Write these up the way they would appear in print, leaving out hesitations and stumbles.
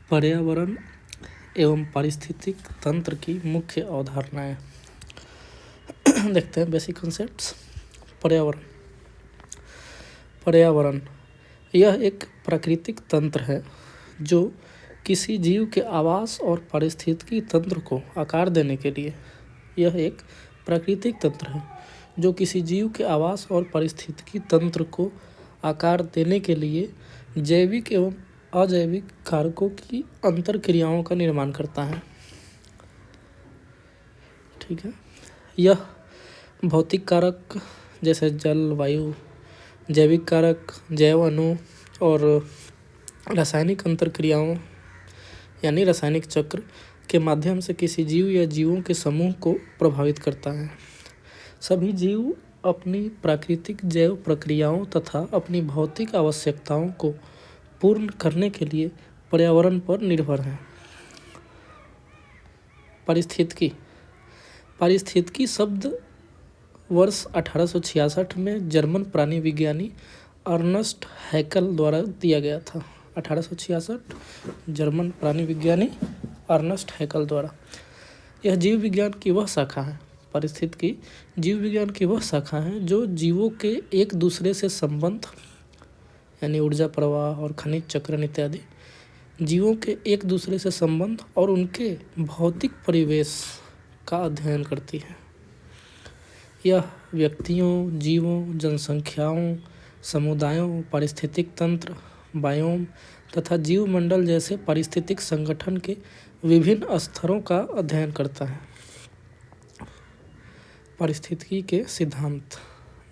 पर्यावरण एवं पारिस्थितिक तंत्र की मुख्य अवधारणाएं। देखते हैं बेसिक कॉन्सेप्ट्स। पर्यावरण यह एक प्राकृतिक तंत्र है जो किसी जीव के आवास और पारिस्थितिकी तंत्र को आकार देने के लिए एक प्राकृतिक तंत्र है जो किसी जीव के आवास और पारिस्थितिकी तंत्र को आकार देने के लिए जैविक एवं अजैविक कारकों की अंतर क्रियाओं का निर्माण करता है। ठीक है। यह भौतिक कारक जैसे जल, वायु, जैविक कारक, जैव अणु और रासायनिक अंतर क्रियाओं यानी रासायनिक चक्र के माध्यम से किसी जीव या जीवों के समूह को प्रभावित करता है। सभी जीव अपनी प्राकृतिक जैव प्रक्रियाओं तथा अपनी भौतिक आवश्यकताओं को पूर्ण करने के लिए पर्यावरण पर निर्भर हैं। पारिस्थितिकी शब्द वर्ष 1866 में जर्मन प्राणी विज्ञानी अर्नस्ट हैकल द्वारा दिया गया था। 1866 जर्मन प्राणी विज्ञानी अर्नस्ट हैकल द्वारा। यह जीव विज्ञान की वह शाखा है पारिस्थितिकी जीव विज्ञान की वह शाखा है जो जीवों के एक दूसरे से संबंध यानी ऊर्जा प्रवाह और खनिज चक्रण इत्यादि जीवों के एक दूसरे से संबंध और उनके भौतिक परिवेश का अध्ययन करती है। यह व्यक्तियों, जीवों, जनसंख्याओं, समुदायों, पारिस्थितिक तंत्र, बायोम तथा जीव मंडल जैसे पारिस्थितिक संगठन के विभिन्न स्तरों का अध्ययन करता है। पारिस्थितिकी के सिद्धांत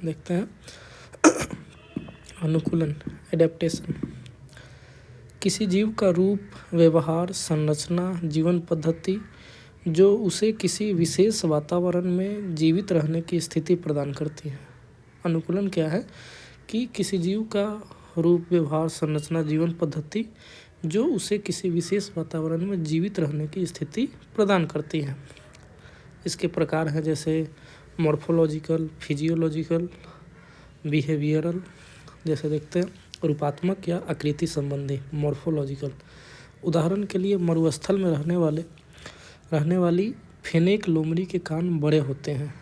देखते हैं। अनुकूलन एडेप्टेशन किसी जीव का रूप, व्यवहार, संरचना, जीवन पद्धति जो उसे किसी विशेष वातावरण में जीवित रहने की स्थिति प्रदान करती है। अनुकूलन क्या है कि किसी जीव का रूप, व्यवहार, संरचना, जीवन पद्धति जो उसे किसी विशेष वातावरण में जीवित रहने की स्थिति प्रदान करती है। इसके प्रकार हैं जैसे मॉर्फोलॉजिकल, फिजियोलॉजिकल, बिहेवियरल। जैसे देखते हैं रूपात्मक या आकृति संबंधी मॉर्फोलॉजिकल। उदाहरण के लिए मरुस्थल में रहने वाली फेनेक लोमड़ी के कान बड़े होते हैं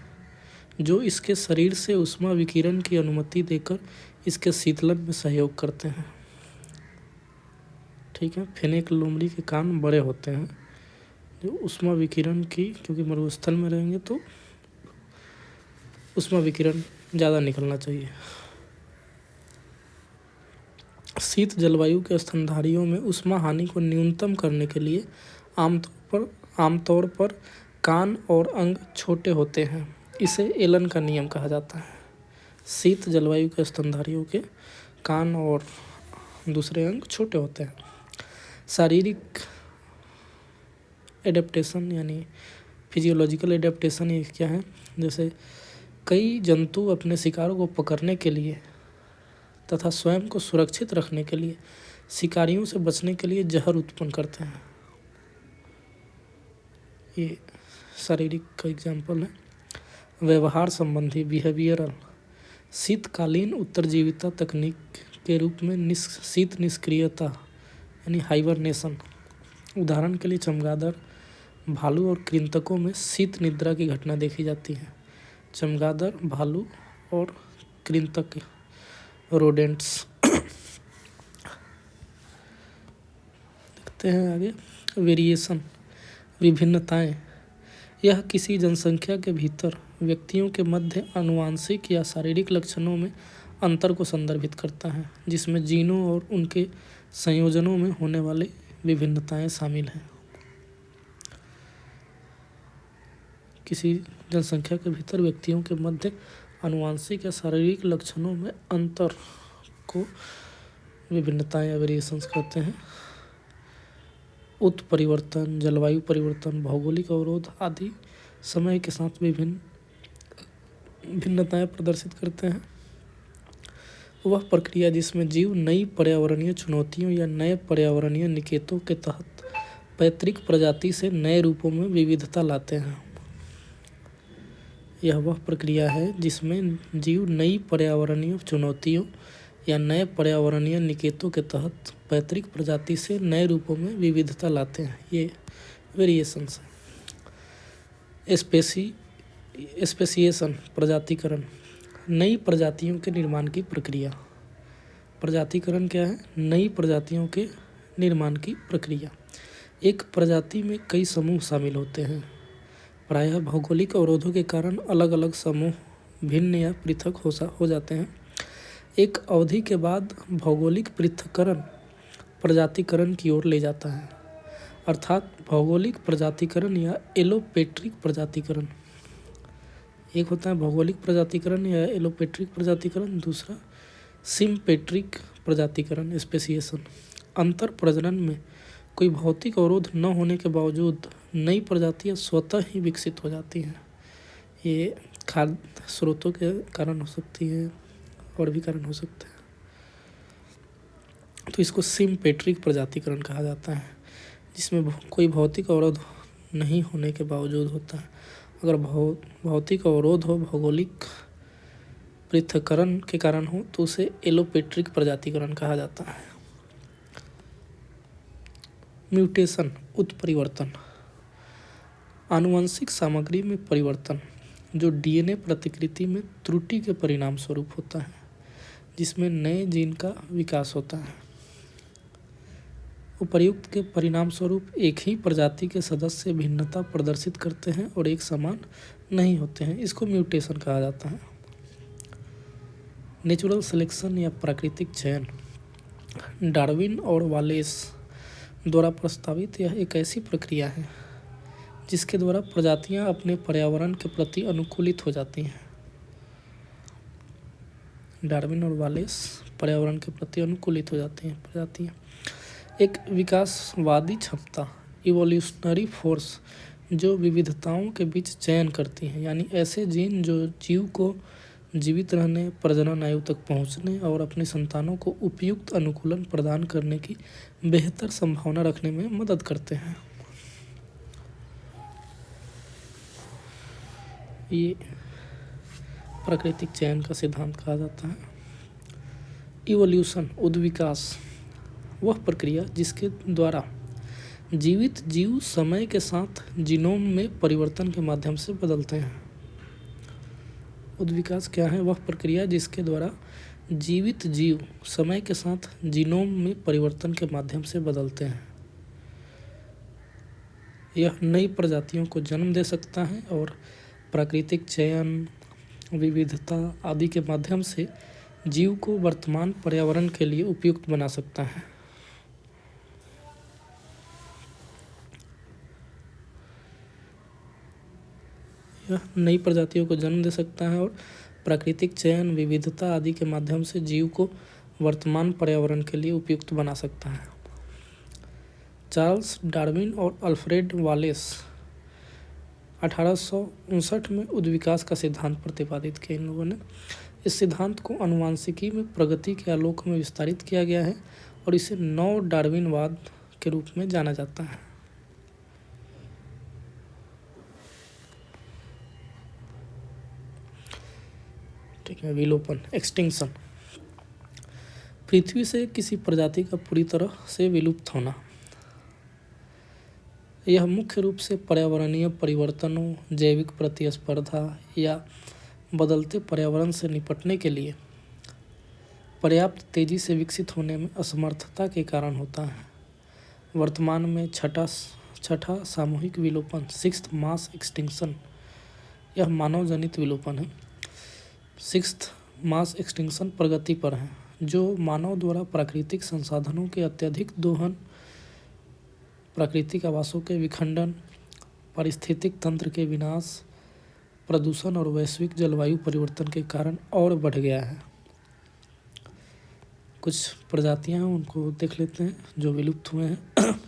जो इसके शरीर से ऊष्मा विकिरण की अनुमति देकर इसके शीतलन में सहयोग करते हैं। ठीक है। फेनेक लोमड़ी के कान बड़े होते हैं जो ऊष्मा विकिरण की, क्योंकि मरुस्थल में रहेंगे तो ऊष्मा विकिरण ज़्यादा निकलना चाहिए। शीत जलवायु के स्तनधारियों में ऊष्मा हानि को न्यूनतम करने के लिए आमतौर पर कान और अंग छोटे होते हैं। इसे एलन का नियम कहा जाता है। शीत जलवायु के स्तनधारियों के कान और दूसरे अंग छोटे होते हैं। शारीरिक एडेप्टेशन यानी फिजियोलॉजिकल एडेप्टेशन ये क्या है? जैसे कई जंतु अपने शिकारों को पकड़ने के लिए तथा स्वयं को सुरक्षित रखने के लिए शिकारियों से बचने के लिए जहर उत्पन्न करते हैं। ये शारीरिक का एग्जाम्पल है। व्यवहार संबंधी बिहेवियरल शीतकालीन उत्तरजीविता तकनीक के रूप में शीत निष्क्रियता यानी हाइबरनेशन। उदाहरण के लिए चमगादड़, भालू और कृंतकों में शीत निद्रा की घटना देखी जाती है। चमगादड़, भालू और कृंतक रोडेंट्स। देखते हैं आगे वेरिएशन विभिन्नताएं। यह किसी जनसंख्या के भीतर व्यक्तियों के मध्य आनुवंशिक या शारीरिक लक्षणों में अंतर को संदर्भित करता है जिसमें जीनों और उनके संयोजनों में होने वाली विभिन्नताएं शामिल हैं। किसी जनसंख्या के भीतर व्यक्तियों के मध्य आनुवंशिक या शारीरिक लक्षणों में अंतर को विभिन्नताएं या वेरिएशंस कहते हैं। उत्परिवर्तन, जलवायु परिवर्तन, भौगोलिक अवरोध आदि समय के साथ विभिन्न भिन्नताएं प्रदर्शित करते हैं। वह प्रक्रिया जिसमें जीव नई पर्यावरणीय चुनौतियों या नए पर्यावरणीय निकेतों के तहत पैतृक प्रजाति से नए रूपों में विविधता लाते हैं। यह वह प्रक्रिया है जिसमें जीव नई पर्यावरणीय चुनौतियों या नए पर्यावरणीय निकेतों के तहत पैतृक प्रजाति से नए रूपों में विविधता लाते हैं। ये वेरिएशंस है। स्पेसिएशन प्रजातिकरण, नई प्रजातियों के निर्माण की प्रक्रिया। प्रजातिकरण क्या है? नई प्रजातियों के निर्माण की प्रक्रिया। एक प्रजाति में कई समूह शामिल होते हैं। प्रायः भौगोलिक अवरोधों के कारण अलग अलग समूह भिन्न या पृथक हो जाते हैं। एक अवधि के बाद भौगोलिक पृथक्करण प्रजातिकरण की ओर ले जाता है, अर्थात भौगोलिक प्रजातिकरण या एलोपेट्रिक प्रजातिकरण। एक होता है भौगोलिक प्रजातिकरण या एलोपेट्रिक प्रजातिकरण, दूसरा सिम्पेट्रिक प्रजातिकरण स्पेसिएशन। अंतर प्रजनन में कोई भौतिक अवरोध न होने के बावजूद नई प्रजातियां स्वतः ही विकसित हो जाती हैं। ये खाद्य स्रोतों के कारण हो सकती है और भी कारण हो सकते हैं। तो इसको सिम्पेट्रिक प्रजातिकरण कहा जाता है, जिसमें कोई भौतिक अवरोध नहीं होने के बावजूद होता है। अगर भौतिक अवरोध हो, भौगोलिक पृथक्करण के कारण हो, तो उसे एलोपेट्रिक प्रजातिकरण कहा जाता है। म्यूटेशन उत्परिवर्तन, आनुवंशिक सामग्री में परिवर्तन जो डीएनए प्रतिकृति में त्रुटि के परिणाम स्वरूप होता है, जिसमें नए जीन का विकास होता है। उपर्युक्त के परिणाम स्वरूप एक ही प्रजाति के सदस्य भिन्नता प्रदर्शित करते हैं और एक समान नहीं होते हैं। इसको म्यूटेशन कहा जाता है। नेचुरल सिलेक्शन या प्राकृतिक चयन, डार्विन और वालेस द्वारा प्रस्तावित यह एक ऐसी प्रक्रिया है जिसके द्वारा प्रजातियां अपने पर्यावरण के प्रति अनुकूलित हो जाती हैं। डार्विन और वालेस पर्यावरण के प्रति अनुकूलित हो जाती हैं प्रजातियां। एक विकासवादी क्षमता इवोल्यूशनरी फोर्स जो विविधताओं के बीच चयन करती हैं, यानी ऐसे जीन जो जीव को जीवित रहने, प्रजनन आयु तक पहुंचने और अपनी संतानों को उपयुक्त अनुकूलन प्रदान करने की बेहतर संभावना रखने में मदद करते हैं। ये प्राकृतिक चयन का सिद्धांत कहा जाता है। इवोल्यूशन उद्विकास वह प्रक्रिया जिसके द्वारा जीवित जीव समय के साथ जीनोम में परिवर्तन के माध्यम से बदलते हैं। उद्विकास क्या है? वह प्रक्रिया जिसके द्वारा जीवित जीव समय के साथ जीनोम में परिवर्तन के माध्यम से बदलते हैं। यह नई प्रजातियों को जन्म दे सकता है और प्राकृतिक चयन, विविधता आदि के माध्यम से जीव को वर्तमान पर्यावरण के लिए उपयुक्त बना सकता है। यह नई प्रजातियों को जन्म दे सकता है और प्राकृतिक चयन, विविधता आदि के माध्यम से जीव को वर्तमान पर्यावरण के लिए उपयुक्त बना सकता है। चार्ल्स डार्विन और अल्फ्रेड वालेस 1859 में उद्विकास का सिद्धांत प्रतिपादित किया इन लोगों ने। इस सिद्धांत को आनुवंशिकी में प्रगति के आलोक में विस्तारित किया गया है और इसे नव डार्विनवाद के रूप में जाना जाता है। ठीक है। विलोपन एक्सटिंक्शन, पृथ्वी से किसी प्रजाति का पूरी तरह से विलुप्त होना। यह मुख्य रूप से पर्यावरणीय परिवर्तनों, जैविक प्रतिस्पर्धा या बदलते पर्यावरण से निपटने के लिए पर्याप्त तेजी से विकसित होने में असमर्थता के कारण होता है। वर्तमान में छठा सामूहिक विलोपन, सिक्स्थ मास एक्सटिंक्शन, यह मानव जनित विलोपन है। सिक्स्थ मास एक्सटिंक्शन प्रगति पर है, जो मानव द्वारा प्राकृतिक संसाधनों के अत्यधिक दोहन, प्राकृतिक आवासों के विखंडन, पारिस्थितिक तंत्र के विनाश, प्रदूषण और वैश्विक जलवायु परिवर्तन के कारण और बढ़ गया है। कुछ प्रजातियां हैं उनको देख लेते हैं जो विलुप्त हुए हैं।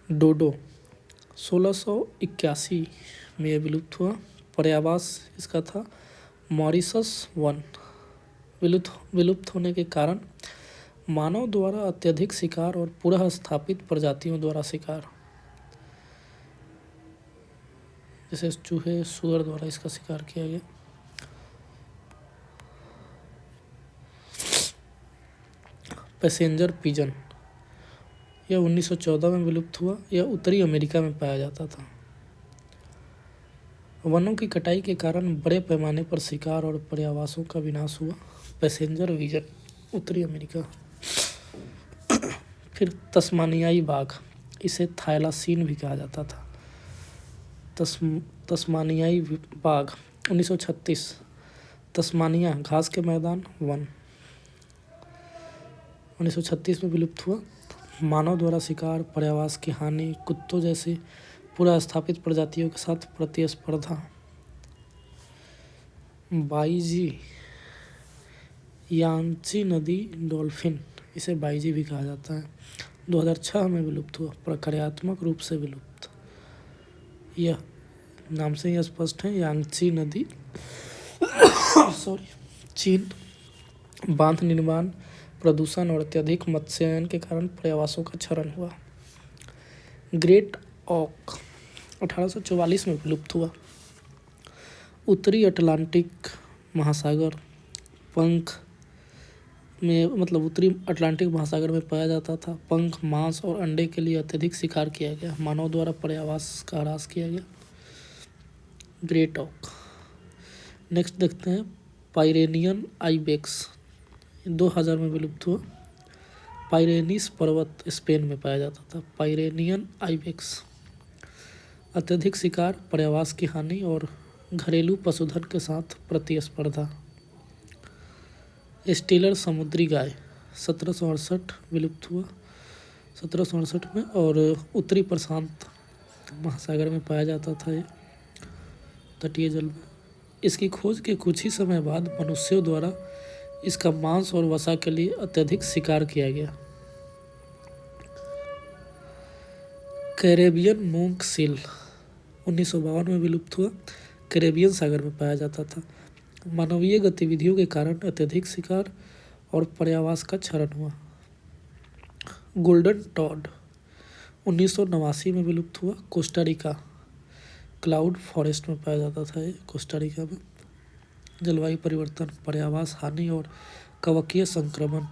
डोडो 1681 में यह विलुप्त हुआ। पर्यावास इसका था मॉरिशस 1। विलुप्त होने के कारण मानव द्वारा अत्यधिक शिकार और पुनः स्थापित प्रजातियों द्वारा शिकार, जैसे चूहे, सुअर द्वारा इसका शिकार किया गया। पैसेंजर पिजन, यह 1914 में विलुप्त हुआ। यह उत्तरी अमेरिका में पाया जाता था। वनों की कटाई के कारण बड़े पैमाने पर शिकार और पर्यावासों का विनाश हुआ। पैसेंजर विजन, उत्तरी अमेरिका। फिर तस्मानियाई बाघ, इसे थाइलासीन भी कहा जाता था। तस्मानियाई बाघ 1936। तस्मानिया घास के मैदान वन 1936 में विलुप्त हुआ। मानव द्वारा शिकार, पर्यावास की हानि, कुत्तों जैसे पुनर्स्थापित प्रजातियों के साथ प्रतिस्पर्धा। बाईजी यांगची नदी डॉल्फिन, इसे बाईजी भी कहा जाता है, 2006 में विलुप्त हुआ, प्रक्रियात्मक रूप से विलुप्त। यह नाम से ही स्पष्ट है, यांगची नदी चीन। बांध निर्माण, प्रदूषण और अत्यधिक मत्स्यायन के कारण पर्यावासों का क्षरण हुआ। ग्रेट ऑक 1844 में विलुप्त हुआ। उत्तरी अटलांटिक महासागर पंख में उत्तरी अटलांटिक महासागर में पाया जाता था। पंख, मांस और अंडे के लिए अत्यधिक शिकार किया गया। मानव द्वारा पर्यावास का ह्रास किया गया। ग्रेट ऑक। नेक्स्ट देखते हैं पायरेनियन आइबेक्स, 2000 में विलुप्त हुआ। पायरेनीस पर्वत स्पेन में पाया जाता था। पायरेनियन आइबेक्स, अत्यधिक शिकार, पर्यावास की हानि और घरेलू पशुधन के साथ प्रतिस्पर्धा। स्टीलर समुद्री गाय 1768 विलुप्त हुआ, 1768 में, और उत्तरी प्रशांत महासागर में पाया जाता था ये तटीय जल में। इसकी खोज के कुछ ही समय बाद मनुष्यों द्वारा इसका मांस और वसा के लिए अत्यधिक शिकार किया गया। कैरेबियन मूंग सील 1952 में विलुप्त हुआ। कैरेबियन सागर में पाया जाता था। मानवीय गतिविधियों के कारण अत्यधिक शिकार और पर्यावास का क्षरण हुआ। गोल्डन टॉड 1989 में विलुप्त हुआ। कोस्टारिका क्लाउड फॉरेस्ट में पाया जाता था ये, कोस्टारिका में। जलवायु परिवर्तन, पर्यावास हानि और कवकीय संक्रमण।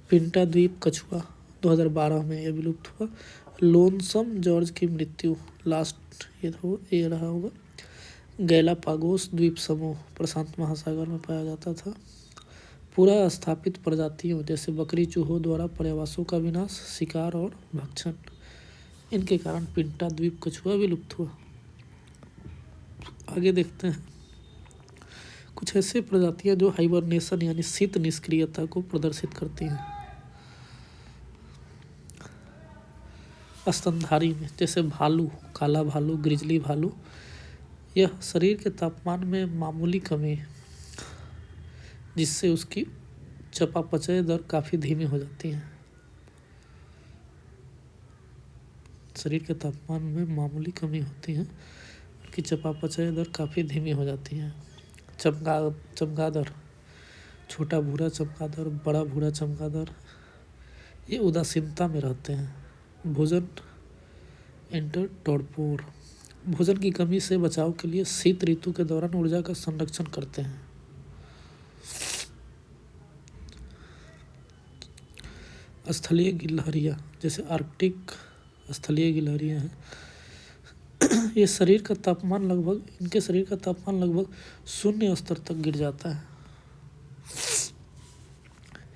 पिंटा द्वीप कछुआ 2012 में यह विलुप्त हुआ। लोनसम जॉर्ज की मृत्यु लास्ट ये रहा होगा। गैलापागोस द्वीप समूह प्रशांत महासागर में पाया जाता था। पूरा स्थापित प्रजातियों जैसे बकरी चूहों द्वारा पर्यावासों का विनाश, शिकार और भक्षण, इनके कारण पिंटा द्वीप कछुआ विलुप्त हुआ। आगे देखते हैं कुछ ऐसे प्रजातियां जो हाइबरनेशन यानी शीत निष्क्रियता को प्रदर्शित करती हैं। स्तनधारी में जैसे भालू, काला भालू, ग्रिजली भालू, यह शरीर के तापमान में मामूली कमी जिससे उसकी चयापचय दर काफ़ी धीमी हो जाती है। शरीर के तापमान में मामूली कमी होती है, उनकी चयापचय दर काफ़ी धीमी हो जाती है। चमगादड़, छोटा भूरा चमगादड़, बड़ा भूरा चमगादड़, ये उदासीनता में रहते हैं। भोजन एंटर टॉडपोर, भोजन की कमी से बचाव के लिए शीत ऋतु के दौरान ऊर्जा का संरक्षण करते हैं। स्थलीय गिलहरियाँ जैसे आर्कटिक स्थलीय गिलहरियाँ हैं, इनके शरीर का तापमान लगभग 0 स्तर तक गिर जाता है।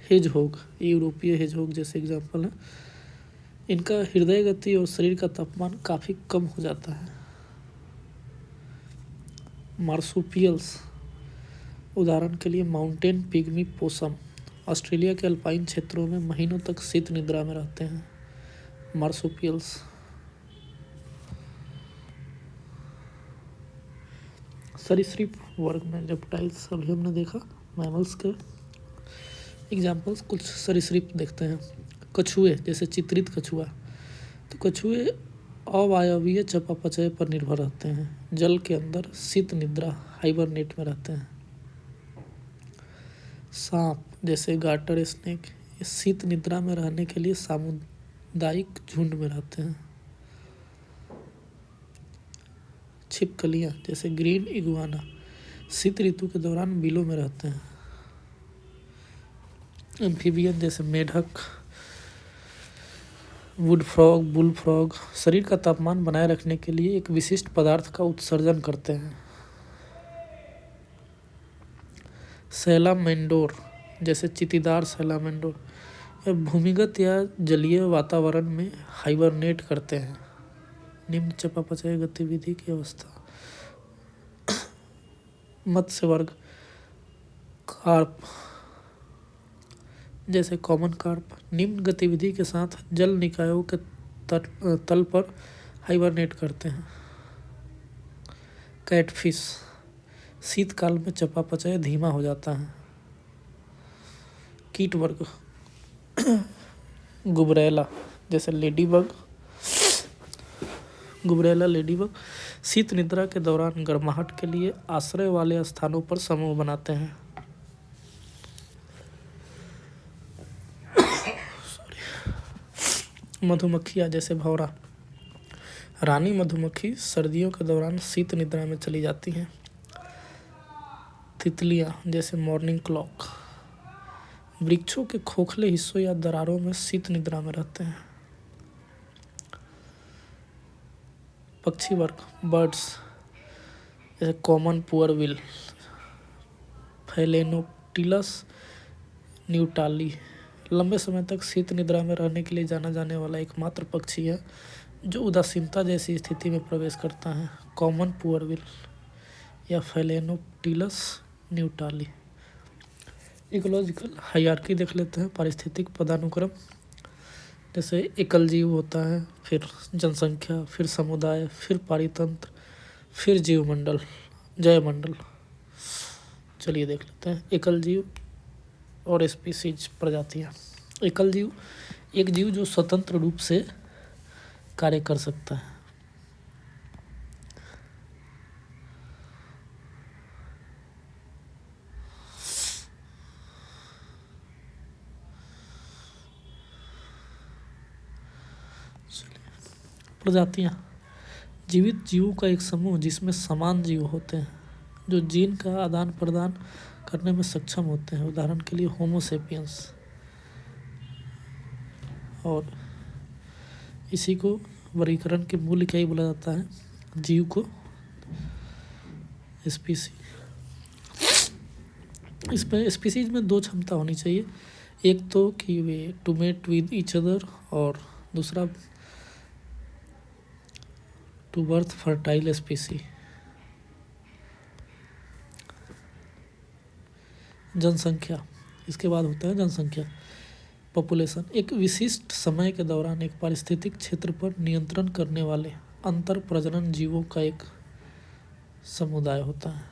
हेजहोग, यूरोपीय हेजहोग जैसे एग्जाम्पल है, इनका हृदय गति और शरीर का तापमान काफ़ी कम हो जाता है। मार्सुपियल्स, उदाहरण के लिए माउंटेन पिग्मी पोसम, ऑस्ट्रेलिया के अल्पाइन क्षेत्रों में महीनों तक शीत निद्रा में रहते हैं। मार्सुपियल्स। सरीसृप वर्ग में रेप्टाइल्स अभी हमने देखा, मैमल्स के एग्जाम्पल्स कुछ सरीसृप देखते हैं। कछुए जैसे चित्रित कछुआ, तो कछुए अवायवीय चयापचय पर निर्भर रहते हैं। जल के अंदर शीत निद्रा हाइबरनेट में रहते हैं। सांप जैसे गार्टर स्नेक, ये शीत निद्रा में रहने के लिए सामुदायिक झुंड में रहते हैं। छिपकलियाँ जैसे ग्रीन इगुआना शीत ऋतु के दौरान बिलों में रहते हैं। एम्फीबियन जैसे मेढक, वुड फ्रॉग, बुल फ्रॉग शरीर का तापमान बनाए रखने के लिए एक विशिष्ट पदार्थ का उत्सर्जन करते हैं। सैलामेंडोर जैसे चित्तीदार सैलामेंडोर, यह भूमिगत या जलीय वातावरण में हाइबरनेट करते हैं। निम्न चयापचय गतिविधि की अवस्था। मत्स्य वर्ग, कार्प जैसे कॉमन कार्प निम्न गतिविधि के साथ जल निकायों के तल पर हाइबरनेट करते हैं। कैटफिश, शीतकाल में चयापचय धीमा हो जाता है। कीट वर्ग, गुबरैला जैसे लेडीबग, गुबरैला लेडीबग शीत निद्रा के दौरान गर्माहट के लिए आश्रय वाले स्थानों पर समूह बनाते हैं। मधुमक्खियाँ जैसे भौरा, रानी मधुमक्खी सर्दियों के दौरान शीत निद्रा में चली जाती हैं। तितलियाँ जैसे मॉर्निंग क्लॉक वृक्षों के खोखले हिस्सों या दरारों में शीत निद्रा में रहते हैं। पक्षी वर्ग, बर्ड्स जैसे कॉमन पुअरविल, फैलेनोप्टिलस न्यूटाली लंबे समय तक शीत निद्रा में रहने के लिए जाना जाने वाला एकमात्र पक्षी है जो उदासीनता जैसी स्थिति में प्रवेश करता है। कॉमन पुअरविल या फैलेनोप्टिलस न्यूटाली। इकोलॉजिकल हायरार्की देख लेते हैं, पारिस्थितिक पदानुक्रम। जैसे एकल जीव होता है, फिर जनसंख्या, फिर समुदाय, फिर पारितंत्र, फिर जीवमंडल, जैवमंडल। चलिए देख लेते हैं एकल जीव और स्पीसीज प्रजातियाँ। एकल जीव एक जीव जो स्वतंत्र रूप से कार्य कर सकता है। प्रजातियाँ, जीवित जीवों का एक समूह जिसमें समान जीव होते हैं जो जीन का आदान प्रदान करने में सक्षम होते हैं। उदाहरण के लिए होमो सेपियंस। और इसी को वर्गीकरण के मूल इकाई बोला जाता है, जीव को स्पीसी। इसमें स्पीसीज में दो क्षमता होनी चाहिए, एक तो कि way to mate with each other और दूसरा टू बर्थ फर्टाइल स्पीसी। जनसंख्या, इसके बाद होता है जनसंख्या, पॉपुलेशन। एक विशिष्ट समय के दौरान एक पारिस्थितिक क्षेत्र पर नियंत्रण करने वाले अंतर प्रजनन जीवों का एक समुदाय होता है।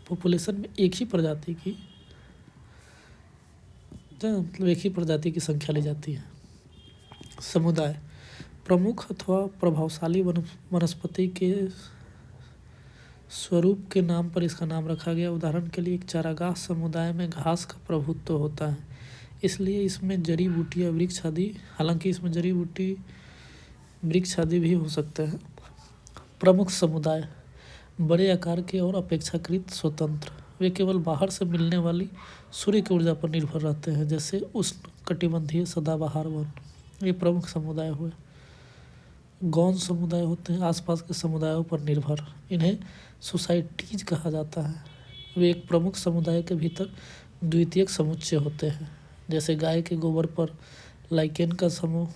पॉपुलेशन में एक ही प्रजाति की संख्या ली जाती है। समुदाय, प्रमुख अथवा प्रभावशाली वनस्पति के स्वरूप के नाम पर इसका नाम रखा गया। उदाहरण के लिए एक चारागाह समुदाय में घास का प्रभुत्व होता है, इसलिए इसमें जड़ी बूटियाँ, वृक्ष आदि, हालांकि इसमें जड़ी बूटी, वृक्ष आदि भी हो सकते हैं। प्रमुख समुदाय, बड़े आकार के और अपेक्षाकृत स्वतंत्र, वे केवल बाहर से मिलने वाली सूर्य की ऊर्जा पर निर्भर रहते हैं, जैसे उष्णकटिबंधीय सदाबहार वन। ये प्रमुख समुदाय हुए। गौण समुदाय होते हैं आसपास के समुदायों पर निर्भर, इन्हें सोसाइटीज कहा जाता है। वे एक प्रमुख समुदाय के भीतर द्वितीयक समुच्चय होते हैं, जैसे गाय के गोबर पर लाइकेन का समूह।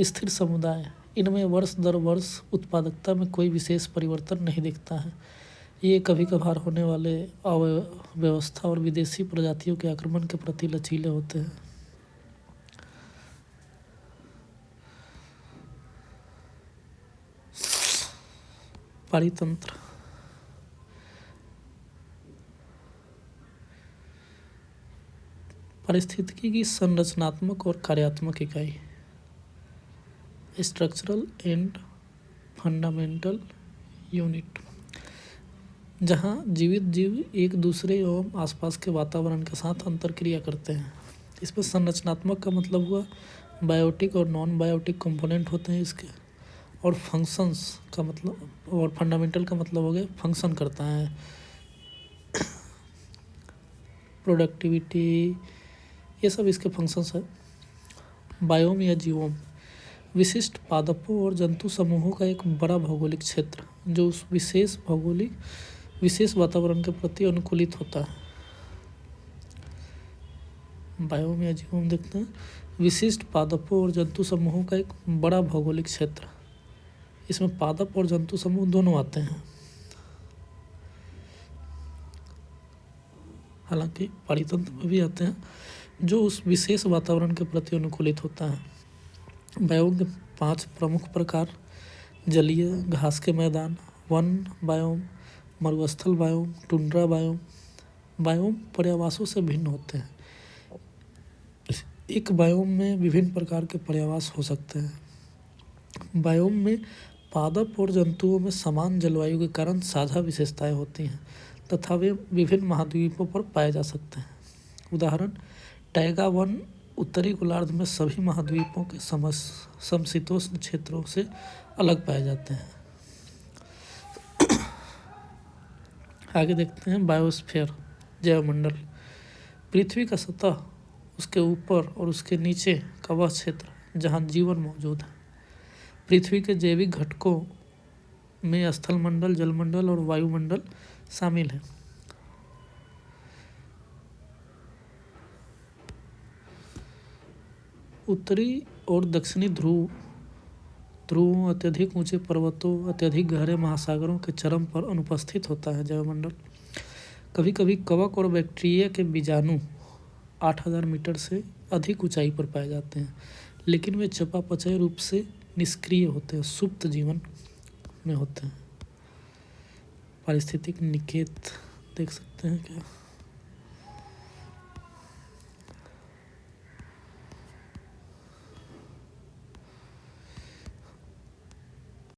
स्थिर समुदाय, इनमें वर्ष दर वर्ष उत्पादकता में कोई विशेष परिवर्तन नहीं दिखता है। ये कभी कभार होने वाले अव्यवस्था और विदेशी प्रजातियों के आक्रमण के प्रति लचीले होते हैं। पारितंत्र, पारिस्थितिकी की संरचनात्मक और कार्यात्मक इकाई। स्ट्रक्चरल एंड फंडामेंटल यूनिट, जहाँ जीवित जीव एक दूसरे एवं आसपास के वातावरण के साथ अंतरक्रिया करते हैं। इसमें संरचनात्मक का मतलब हुआ बायोटिक और नॉन बायोटिक कंपोनेंट होते हैं इसके, और फंक्शंस का मतलब, और फंडामेंटल का मतलब हो गया फंक्शन करता है, प्रोडक्टिविटी, ये सब इसके फंक्शंस है। बायोम या जीवोम विशिष्ट पादपों और जंतु समूहों का एक बड़ा भौगोलिक क्षेत्र जो उस विशेष वातावरण के प्रति अनुकूलित होता है। बायोम या जीवोम देखते हैं, विशिष्ट पादपों और जंतु समूहों का एक बड़ा भौगोलिक क्षेत्र, इसमें पादप और जंतु समूह दोनों आते हैं। हालांकि पारितंत्र में भी आते हैं, जो उस विशेष वातावरण के प्रति अनुकूलित होता है। बायोम के 5 प्रमुख प्रकार: जलीय, घास के मैदान, वन बायोम, मरुस्थल बायोम, टुंड्रा बायोम। बायोम पर्यावासों से भिन्न होते हैं। एक बायोम में विभिन्न प्रकार के पर्यावास हो सकते हैं। बायोम में पादप और जंतुओं में समान जलवायु के कारण साझा विशेषताएं होती हैं तथा वे विभिन्न महाद्वीपों पर पाए जा सकते हैं। उदाहरण, टैगा वन उत्तरी गोलार्ध में सभी महाद्वीपों के समशीतोष्ण क्षेत्रों से अलग पाए जाते हैं। आगे देखते हैं बायोस्फीयर, जैवमंडल। पृथ्वी का सतह, उसके ऊपर और उसके नीचे का वह क्षेत्र जहाँ जीवन मौजूद है। पृथ्वी के जैविक घटकों में स्थलमंडल, जलमंडल और वायुमंडल शामिल हैं। उत्तरी और दक्षिणी ध्रुवों, अत्यधिक ऊंचे पर्वतों, अत्यधिक गहरे महासागरों के चरम पर अनुपस्थित होता है जैवमंडल। कभी कभी कवक और बैक्टीरिया के बीजाणु 8000 मीटर से अधिक ऊंचाई पर पाए जाते हैं, लेकिन वे चयापचय रूप से निष्क्रिय होते हैं, सुप्त जीवन में होते हैं। पारिस्थितिक निकेत देख सकते हैं क्या।